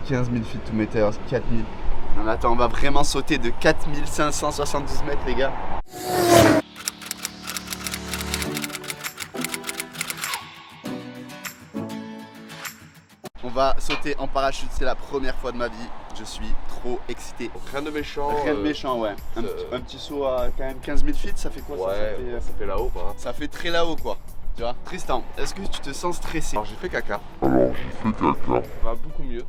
15 000 feet to meters, 4000. Non mais attends, on va vraiment sauter de 4572 mètres les gars. On va sauter en parachute, c'est la première fois de ma vie. Je suis trop excité. Rien de méchant. Rien de méchant, ouais. Un petit saut à quand même 15 000 feet, ça fait quoi? Ouais, ça fait là-haut quoi. Ça fait très là-haut quoi. Tu vois? Tristan, est-ce que tu te sens stressé? Alors j'ai fait caca. Ça va beaucoup mieux.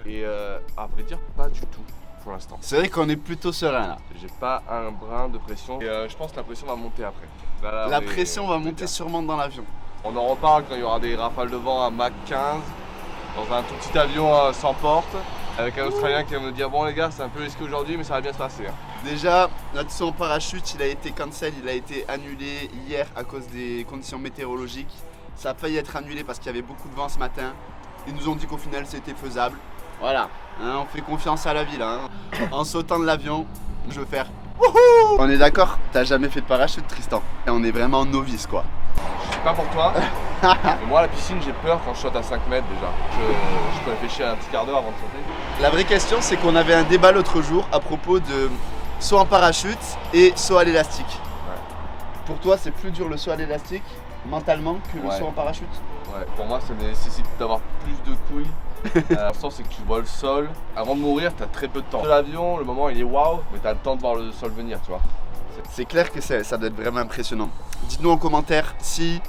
Et à vrai dire, pas du tout pour l'instant. C'est vrai qu'on est plutôt serein là. J'ai pas un brin de pression. Et je pense que la pression va monter après. Là, la pression va monter sûrement dans l'avion. On en reparle quand il y aura des rafales de vent à Mach 15. Dans un tout petit avion sans porte. Avec un Australien qui va me dire bon les gars c'est un peu risqué aujourd'hui mais ça va bien se passer. Déjà notre saut en parachute il a été cancel, il a été annulé hier à cause des conditions météorologiques. Ça a failli être annulé parce qu'il y avait beaucoup de vent ce matin. Ils nous ont dit qu'au final c'était faisable. Voilà, hein, on fait confiance à la vie là. Hein. En sautant de l'avion, je veux faire wouhou. On est d'accord? T'as jamais fait de parachute Tristan? Et on est vraiment novice quoi. Je sais pas pour toi, mais moi à la piscine j'ai peur quand je saute à 5 mètres déjà. Je peux réfléchir un petit quart d'heure avant de sauter. La vraie question c'est qu'on avait un débat l'autre jour à propos de saut en parachute et saut à l'élastique. Ouais. Pour toi c'est plus dur le saut à l'élastique mentalement que le saut en parachute? Ouais, pour moi ça nécessite d'avoir plus de couilles. L'instant c'est que tu vois le sol. Avant de mourir t'as très peu de temps. De l'avion, le moment il est waouh, mais t'as le temps de voir le sol venir tu vois. C'est clair que ça doit être vraiment impressionnant. Dites-nous en commentaire si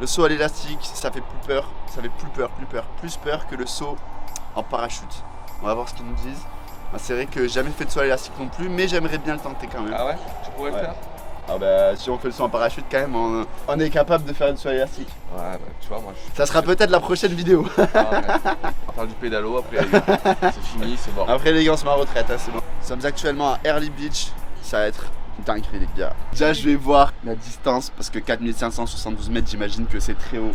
le saut à l'élastique ça fait plus peur, plus peur que le saut en parachute. On va voir ce qu'ils nous disent. C'est vrai que j'ai jamais fait de saut à l'élastique non plus, mais j'aimerais bien le tenter quand même. Ah ouais? Tu pourrais le faire? Ah bah si on fait le saut en parachute quand même, on est capable de faire une saut à l'élastique. Ouais bah tu vois moi je... Ça sera peut-être la prochaine vidéo. Ah, ouais. On va faire du pédalo après c'est fini, c'est bon. Après les gars on se met en retraite, hein, c'est bon. Nous sommes actuellement à Early Beach, ça va être dinguerie les gars. Déjà je vais voir la distance parce que 4572 mètres j'imagine que c'est très haut.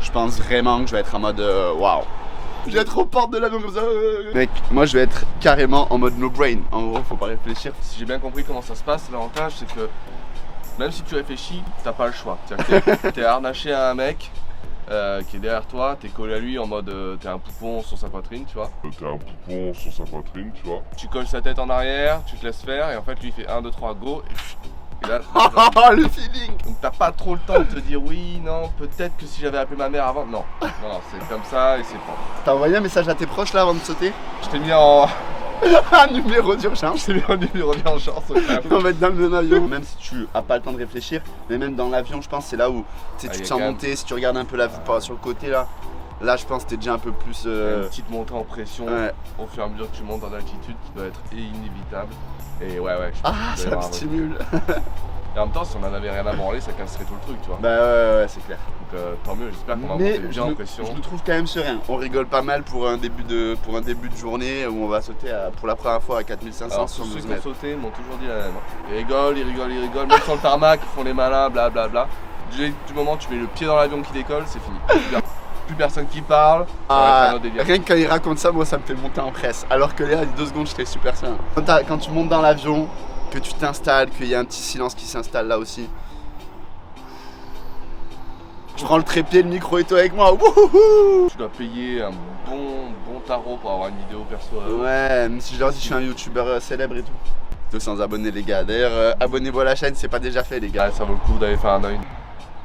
Je pense vraiment que je vais être en mode waouh. Je vais être aux portes de l'avion comme ça. Mec, moi je vais être carrément en mode no brain. En gros faut pas réfléchir. Si j'ai bien compris comment ça se passe, l'avantage c'est que même si tu réfléchis, t'as pas le choix. T'es harnaché à un mec qui est derrière toi, t'es collé à lui en mode t'es un poupon sur sa poitrine, tu vois. Tu colles sa tête en arrière, tu te laisses faire et en fait lui il fait 1, 2, 3, go. Et là, le feeling. Donc t'as pas trop le temps de te dire oui, non, peut-être que si j'avais appelé ma mère avant. Non, c'est comme ça et c'est pas. T'as envoyé un message à tes proches là avant de sauter? Je t'ai mis en... un numéro d'urgence. Je t'ai mis en numéro d'urgence. On va être dans le même avion. Même si tu as pas le temps de réfléchir, mais même dans l'avion je pense c'est là où tu te sens monter. Si tu regardes un peu la vue sur le côté là, je pense que t'es déjà un peu plus... Une petite montée en pression au fur et à mesure que tu montes en altitude qui doit être inévitable. Et ouais, ça me stimule. Et en même temps, si on en avait rien à branler, ça casserait tout le truc, tu vois. Bah ouais, c'est clair. Donc tant mieux, j'espère qu'on va monter bien en pression. Je me trouve quand même serein. On rigole pas mal pour un début de journée où on va sauter pour la première fois à 4500 sur 12 mètres. Ceux qui ont sauté m'ont toujours dit la même. Ils rigolent, même sur le tarmac, ils font les malins, blablabla. Du moment où tu mets le pied dans l'avion qui décolle, c'est fini. Plus personne qui parle. Rien que quand il raconte ça, moi ça me fait monter en presse. Alors que là, il y a 2 secondes, j'étais super serein. Quand tu montes dans l'avion, que tu t'installes, qu'il y a un petit silence qui s'installe là aussi. Je prends le trépied, le micro et toi avec moi. Wouhou. Tu dois payer un bon tarot pour avoir une vidéo perso. Ouais, même si je leur dis je suis un youtubeur célèbre et tout. 200 abonnés les gars. D'ailleurs, abonnez-vous à la chaîne, c'est pas déjà fait les gars. Ouais, ça vaut le coup d'aller faire un œil.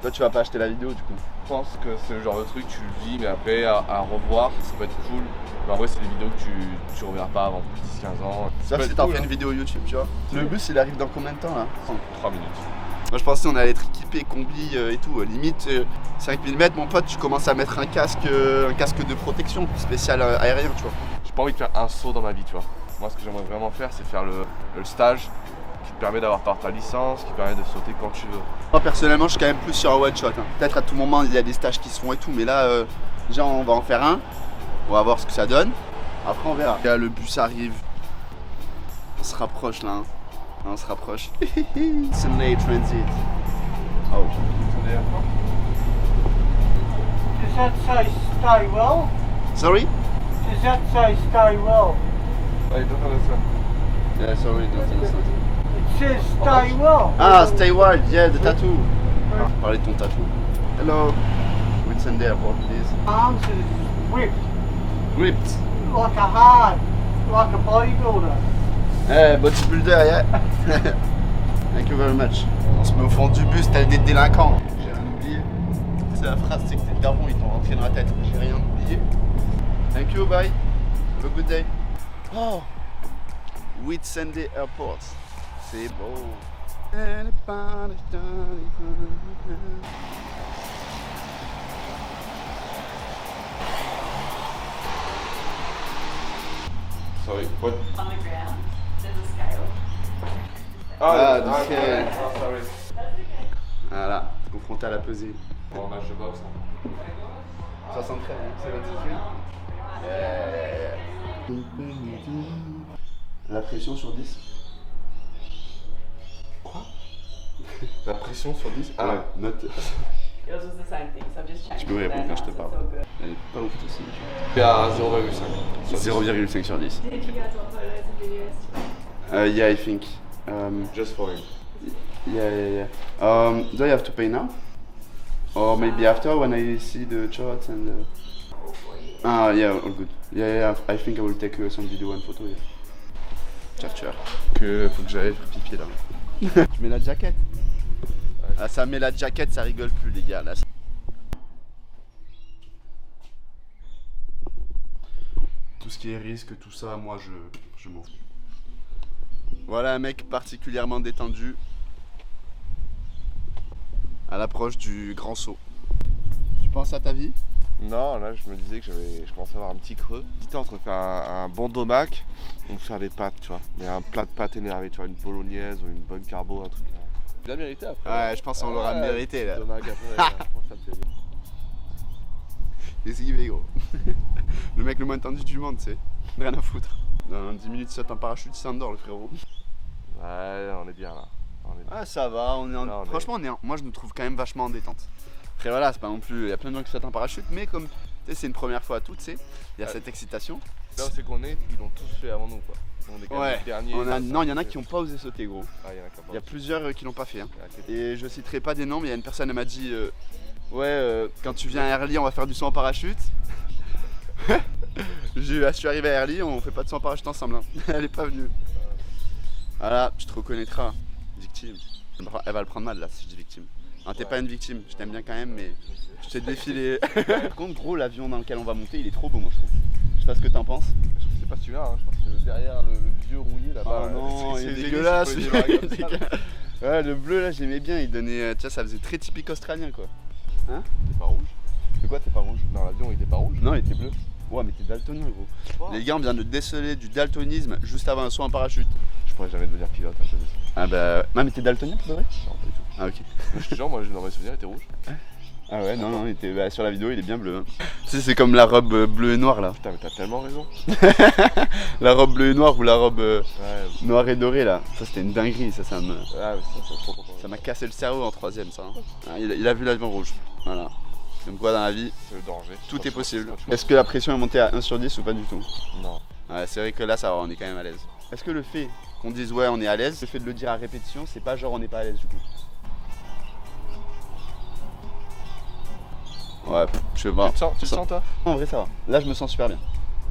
Toi tu vas pas acheter la vidéo du coup? Je pense que c'est le genre de truc tu le vis mais après à revoir ça peut être cool. Mais en vrai c'est des vidéos que tu reverras pas avant 10-15 ans. Sauf si t'en fais une vidéo YouTube tu vois. Le bus il arrive dans combien de temps là? 3 minutes. Moi je pensais qu'on allait être équipé, combi et tout. Limite 5000 mètres mon pote tu commences à mettre un casque de protection spécial aérien tu vois. J'ai pas envie de faire un saut dans ma vie tu vois. Moi ce que j'aimerais vraiment faire c'est faire le stage qui te permet d'avoir ta licence, qui permet de sauter quand tu veux. Moi personnellement je suis quand même plus sur un one shot. Peut-être à tout moment il y a des stages qui se font et tout, mais là déjà on va en faire un. On va voir ce que ça donne. Après on verra. Là, le bus arrive. On se rapproche là. On se rapproche. Sydney Transit. Oh. Does that say stay well? Sorry? Does that say stay well? I don't understand. Yeah, sorry, don't understand. It says stay well. Ah, stay wild, yeah, the tattoo. Parlez de ton tattoo. Hello. Whitsun Airport, please. Arms is ripped. Ripped. like a hard, like a bodybuilder. Bodybuilder, yeah. Thank you very much. On se met au fond du bus, tel des délinquants. J'ai rien oublié. C'est la phrase, c'est que tes darons, ils t'ont rentré dans la tête. J'ai rien oublié. Thank you, bye. Have a good day. Oh, Whitsunday Airport. C'est beau. Sorry, what? On the ground, there's a scale. Ah, ok. ok. Oh, sorry. Voilà, confronté à la pesée. Bon, match de boxe. 73, c'est 28. La pression sur 10. Quoi? La pression sur 10? Ah ouais, note. Yours was the same thing, so I've just changed Tu peux it répondre there quand je te now, so parle. it's all good. Elle est pas ouf aussi. Il y a 0,5. 0,5 sur 10. Did you guys want photos and videos today? Yeah, I think. Just for him. Yeah. Do I have to pay now? Or maybe after when I see the charts and. Ah, yeah, all good. Yeah, I think I will take some video and photo. Yeah. Ciao. Que faut que j'aille faire pipi là. Tu mets la jaquette. Ah, ça met la jaquette, ça rigole plus les gars là. Tout ce qui est risque, tout ça, moi je m'en fous. Voilà un mec particulièrement détendu à l'approche du grand saut. Tu penses à ta vie? Non, là je me disais que je commençais à avoir un petit creux. J'hésitais entre faire un bon domac ou faire des pâtes, tu vois. Mais un plat de pâtes énervé, tu vois, une bolognaise ou une bonne carbo, un truc. Tu l'as mérité après. Ouais, je pense qu'on l'aura mérité là. Domac après, moi ça me plaît bien. Qu'est-ce qu'il fait gros? Le mec le moins tendu du monde, tu sais. Rien à foutre. Dans 10 minutes, il saute en parachute, il s'endort le frérot. Ouais, on est bien là. Ah ça va, on est en... Non, mais- franchement moi je me trouve quand même vachement en détente. Après voilà, c'est pas non plus, il y a plein de gens qui sautent en parachute, mais comme tu sais c'est une première fois à tout, tu sais, il y a Ouais. cette excitation. Là où c'est qu'on est, ils l'ont tous fait avant nous quoi. On est quand même Ouais, les derniers. non il y en a qui ont pas osé sauter gros. Ah, il y en a qui ont pas. Il y a plusieurs qui l'ont pas fait. Hein. Il y en a qui- Et je citerai pas des noms, mais il y a une personne, elle m'a dit quand tu viens à Herli, on va faire du saut en parachute. Je suis arrivé à Herli, on fait pas de saut en parachute ensemble. Hein. Elle est pas venue. Voilà, tu te reconnaîtras, victime. Elle va le prendre mal là si je dis victime. Hein, t'es pas une victime, je t'aime bien quand même, mais je t'ai défilé. Par contre, gros, l'avion dans lequel on va monter, il est trop beau, moi je trouve. Je sais pas ce que t'en penses. C'est pas celui-là, hein. Je pense que derrière le vieux rouillé là-bas. Oh non, c'est il est dégueu, dégueulasse. c'est pas une blague. Dégueulasse. Ouais, le bleu là, j'aimais bien, il donnait. Tu vois, ça faisait très typique australien quoi. T'es pas rouge? De quoi, t'es pas rouge? Dans l'avion, il était pas rouge? Non, il était bleu. Ouais, mais t'es daltonien gros. Wow. Les gars, on vient de déceler du daltonisme juste avant un saut en parachute. Je pourrais jamais devenir pilote. Hein, je te dis. Ah bah. Non, mais t'es daltonien pour de vrai? Non, pas du tout. Ah, ok. Je te jure, moi, dans mes souvenirs, il était rouge. Ah ouais, non, il était. Bah, sur la vidéo, il est bien bleu. Hein. Tu sais, c'est comme la robe bleue et noire là. Putain, mais t'as tellement raison. La robe bleue et noire ou la robe Ouais, noire et dorée là. Ça, c'était une dinguerie, ça me. ouais, c'est trop. Ça m'a cassé le cerveau en troisième, ça. Hein. Ah, il a vu l'avion rouge. Voilà. Comme quoi, dans la vie, C'est le danger. tout est possible. Franchement. Est-ce que la pression est montée à 1 sur 10 ou pas du tout? Non. Ouais, c'est vrai que là, ça va, on est quand même à l'aise. Est-ce que le fait qu'on dise ouais, on est à l'aise, le fait de le dire à répétition, c'est pas genre on n'est pas à l'aise du coup? Ouais, je sais pas. Tu le sens, toi? En vrai, ça va. Là, je me sens super bien.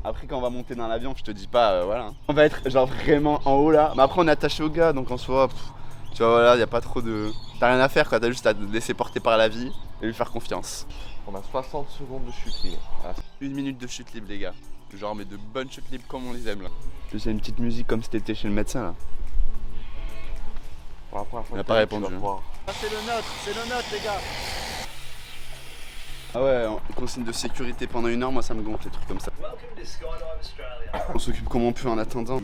Après, quand on va monter dans l'avion, je te dis pas, voilà. On va être genre vraiment en haut là. Mais après, on est attaché au gars, donc en soi, tu vois, voilà, y a pas trop de. T'as rien à faire quoi, t'as juste à te laisser porter par la vie et lui faire confiance. On a 60 secondes de chute libre. Ah, 1 minute de chute libre, les gars. Genre, mais de bonnes chutes libres comme on les aime là. Plus, il y a une petite musique comme si t'étais chez le médecin là. pour la première fois Il a que pas tu répondu, vas hein. pouvoir- C'est le nôtre, les gars. Ah ouais, consigne de sécurité pendant 1 heure, moi ça me gonfle, les trucs comme ça. On s'occupe comme on peut en attendant.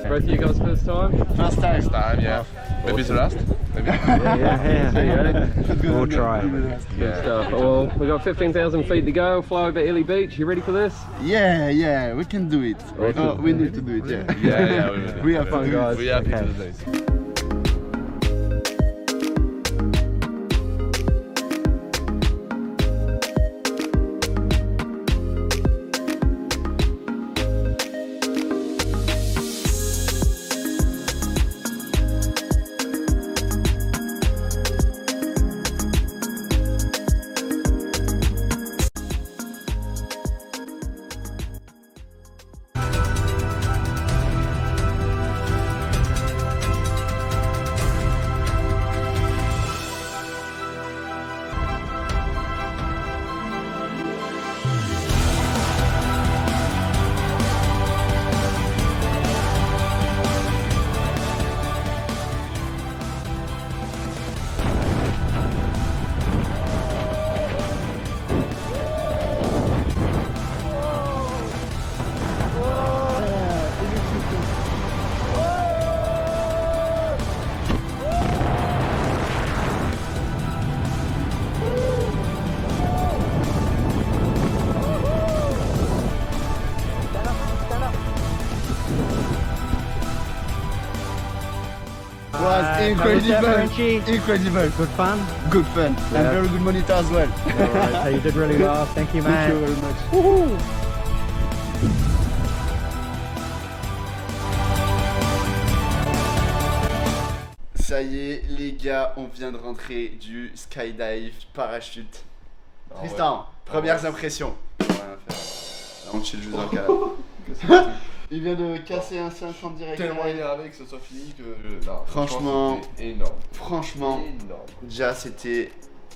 Both of you guys first time? First time. Next time, yeah. Maybe the last? Maybe. We'll try. Good stuff. Well, we've got 15,000 feet to go. Fly over Ely Beach. You ready for this? Yeah, we can do it. Awesome. Oh, we need to do it, yeah. Yeah, We have Fun, to do guys. it. We have Okay. to do this. Was incredible. Frenchie. Incredible. Good fun. Good fun. Yeah. And very good monitor as well. Alright, so you did really well. Thank you, man. Thank you very much. Woohoo. Ça y est, les gars, on vient de rentrer du skydive parachute. Ah Tristan, premières ouais. impressions. Rien à faire. Là, on chill juste dans le canapé. Il vient de casser un 5 en direct. Tellement énervé que ce soit fini que. Non, Franchement, c'était énorme. Franchement, Énorme. déjà c'était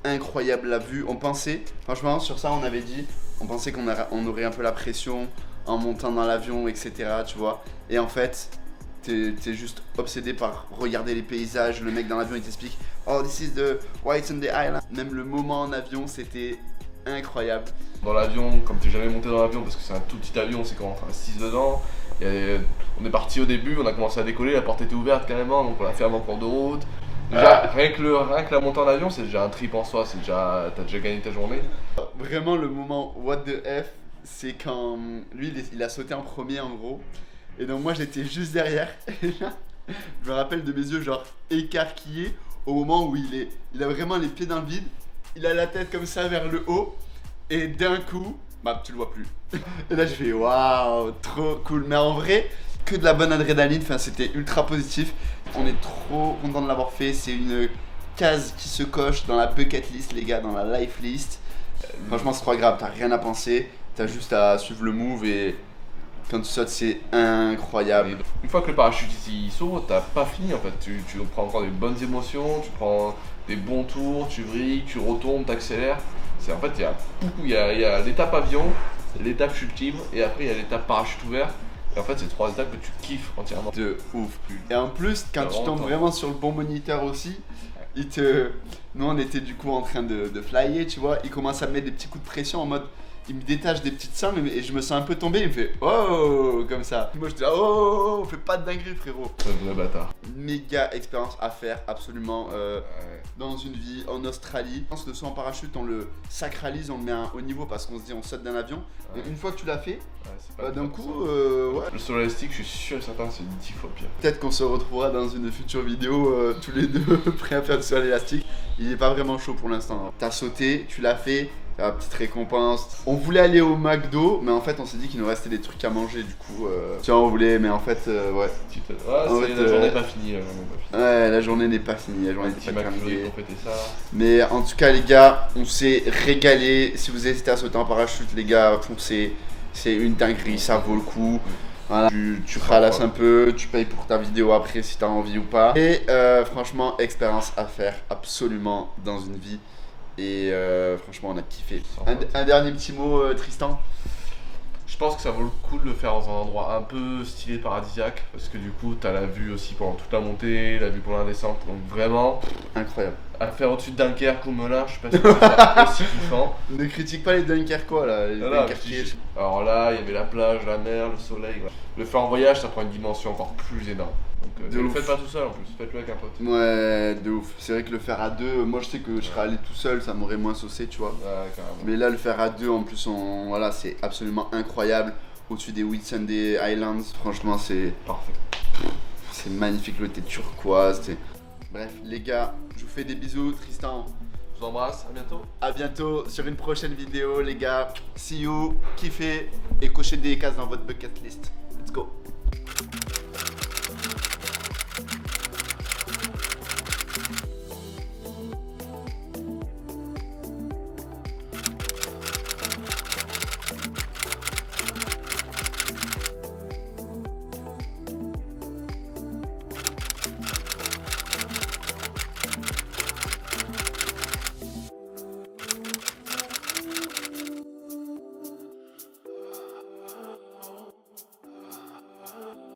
incroyable la vue. On pensait, franchement, sur ça on avait dit, on pensait on aurait un peu la pression en montant dans l'avion, etc. Tu vois. Et en fait, t'es juste obsédé par regarder les paysages. Le mec dans l'avion il t'explique, oh this is the Whitsunday Island. Même le moment en avion c'était incroyable. Dans l'avion, comme t'es jamais monté dans l'avion parce que c'est un tout petit avion, c'est quand on est 6 dedans. On est parti au début, on a commencé à décoller, la porte était ouverte carrément, donc on l'a fait en cours de route. Déjà, rien que la montée en avion, c'est déjà un trip en soi, t'as déjà gagné ta journée. Vraiment le moment what the F, c'est quand lui il a sauté en premier en gros. Et donc moi j'étais juste derrière. Et là, je me rappelle de mes yeux genre écarquillés au moment où il a vraiment les pieds dans le vide. Il a la tête comme ça vers le haut. Et d'un coup, bah tu le vois plus. Et là je fais waouh, trop cool. Mais en vrai, que de la bonne adrénaline, enfin c'était ultra positif. On est trop content de l'avoir fait. C'est une case qui se coche dans la bucket list les gars, dans la life list. Franchement c'est pas grave, t'as rien à penser. T'as juste à suivre le move et quand tu sautes c'est incroyable. Une fois que le parachute il saute, t'as pas fini en fait. Tu prends encore des bonnes émotions, tu prends des bons tours, tu vrilles, tu retombes, t'accélères. En fait, il y a l'étape avion, l'étape chute libre et après il y a l'étape parachute ouvert. Et en fait, c'est 3 étapes que tu kiffes entièrement. De ouf. Et en plus, quand tu tombes vraiment sur le bon moniteur aussi, nous on était du coup en train de flyer, tu vois, il commence à me mettre des petits coups de pression en mode, il me détache des petites sangles et je me sens un peu tomber, il me fait oh comme ça. Moi je dis oh, fais pas de dinguerie frérot. C'est un vrai bâtard. Méga expérience à faire absolument dans une vie en Australie. Je pense que le saut en parachute on le sacralise, on le met à un haut niveau parce qu'on se dit on saute d'un avion. Ouais. Et une fois que tu l'as fait, d'un coup ouais. Le saut élastique, je suis sûr et certain c'est 10 fois pire. Peut-être qu'on se retrouvera dans une future vidéo tous les deux prêts à faire du saut à l'élastique. Il est pas vraiment chaud pour l'instant. T'as sauté, tu l'as fait, t'as la petite récompense. On voulait aller au McDo, mais en fait on s'est dit qu'il nous restait des trucs à manger du coup. Tiens on voulait, mais en fait ouais. La journée n'est pas finie. Ouais, la journée n'est pas finie, la journée Petit n'est pas McFlurry terminée. pour fêter ça. Mais en tout cas les gars, on s'est régalé. Si vous hésitez à sauter en parachute les gars, foncez. C'est une dinguerie, ça vaut le coup. Voilà, tu ralasses un peu, tu payes pour ta vidéo après si t'as envie ou pas. Et franchement, expérience à faire absolument dans une vie. Et franchement, on a kiffé. Un dernier petit mot, Tristan. Je pense que ça vaut le coup de le faire dans un endroit un peu stylé paradisiaque parce que du coup t'as la vue aussi pendant toute la montée, la vue pendant la descente, donc vraiment Incroyable. à faire au-dessus de Dunkerque ou Melun, je suis pas sûr que c'est aussi kiffant. Ne critique pas les Dunkerquois là, les Dunkerquiers. Alors là il y avait la plage, la mer, le soleil, voilà. Le faire en voyage ça prend une dimension encore plus énorme. Donc De ne le ouf. faites pas tout seul en plus, faites-le avec un pote. Ouais, de ouf. C'est vrai que le faire à deux, moi je sais que je serais allé tout seul, ça m'aurait moins saucé, tu vois. Ouais, carrément. Mais là, le faire à deux, en plus, voilà, c'est absolument incroyable. Au-dessus des Whitsunday Islands, franchement, c'est Parfait. magnifique, le thé turquoise. Bref, les gars, je vous fais des bisous. Tristan, Je vous embrasse, à bientôt. à bientôt sur une prochaine vidéo, les gars. See you, kiffez et cochez des cases dans votre bucket list. Let's go.